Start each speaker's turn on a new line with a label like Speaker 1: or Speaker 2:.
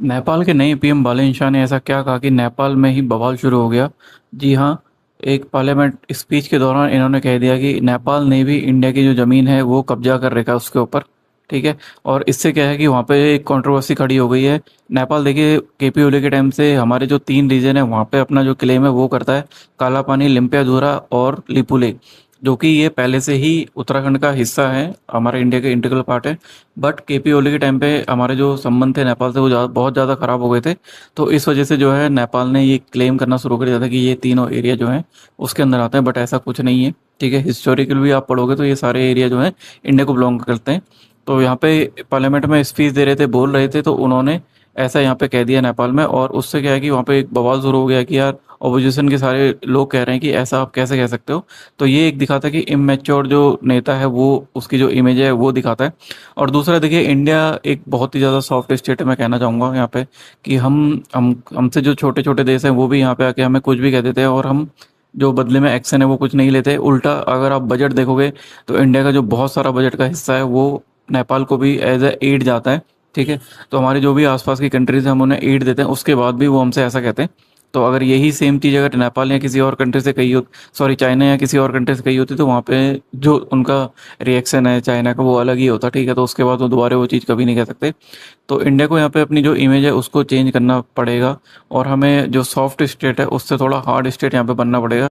Speaker 1: नेपाल के नए पीएम बालेन शाह ने ऐसा क्या कहा कि नेपाल में ही बवाल शुरू हो गया। जी हाँ, एक पार्लियामेंट स्पीच के दौरान इन्होंने कह दिया कि नेपाल ने भी इंडिया की जो ज़मीन है वो कब्जा कर रखा है उसके ऊपर। ठीक है। और इससे क्या है कि वहाँ पे एक कंट्रोवर्सी खड़ी हो गई है। नेपाल देखिए, केपी ओली के टाइम से हमारे जो 3 रीजन है वहाँ पे अपना जो क्लेम है वो करता है। काला पानी, लिम्पियाधुरा और लिपुलेख, जो कि ये पहले से ही उत्तराखंड का हिस्सा है, हमारे इंडिया के इंटीग्रल पार्ट है। बट केपी ओली के टाइम पे हमारे जो संबंध थे नेपाल से वो बहुत ज़्यादा ख़राब हो गए थे। तो इस वजह से जो है नेपाल ने ये क्लेम करना शुरू कर दिया था कि ये तीनों एरिया जो हैं उसके अंदर आते हैं, बट ऐसा कुछ नहीं है। ठीक है, हिस्टोरिकल भी आप पढ़ोगे तो ये सारे एरिया जो हैं इंडिया को बिलोंग करते हैं। तो यहाँ पे पार्लियामेंट में स्पीच दे रहे थे, बोल रहे थे, तो उन्होंने ऐसा यहाँ पे कह दिया नेपाल में। और उससे क्या है कि वहाँ पे एक बवाल शुरू हो गया कि यार ऑपोजिशन के सारे लोग कह रहे हैं कि ऐसा आप कैसे कह सकते हो। तो ये एक दिखाता है कि इमेच्योर जो नेता है वो, उसकी जो इमेज है वो दिखाता है। और दूसरा देखिए, इंडिया एक बहुत ही ज़्यादा सॉफ्ट स्टेट है, मैं कहना चाहूँगा यहाँ पे कि हम हमसे जो छोटे छोटे देश हैं वो भी यहाँ पे आके हमें कुछ भी कह देते हैं, और हम जो बदले में एक्शन है वो कुछ नहीं लेते। उल्टा अगर आप बजट देखोगे तो इंडिया का जो बहुत सारा बजट का हिस्सा है वो नेपाल को भी एज ए एड जाता है। ठीक है। तो हमारे जो भी आसपास की कंट्रीज हैं हम उन्हें एड देते हैं, उसके बाद भी वो हमसे ऐसा कहते हैं। तो अगर यही सेम चीज़ अगर नेपाल या किसी और कंट्री से कही हो, सॉरी चाइना या किसी और कंट्री से कही होती, तो वहाँ पे जो उनका रिएक्शन है चाइना का वो अलग ही होता। ठीक है। तो उसके बाद वो दोबारा वो चीज़ कभी नहीं कह सकते। तो इंडिया को यहाँ पे अपनी जो इमेज है उसको चेंज करना पड़ेगा, और हमें जो सॉफ्ट स्टेट है उससे थोड़ा हार्ड स्टेट यहाँ पे बनना पड़ेगा।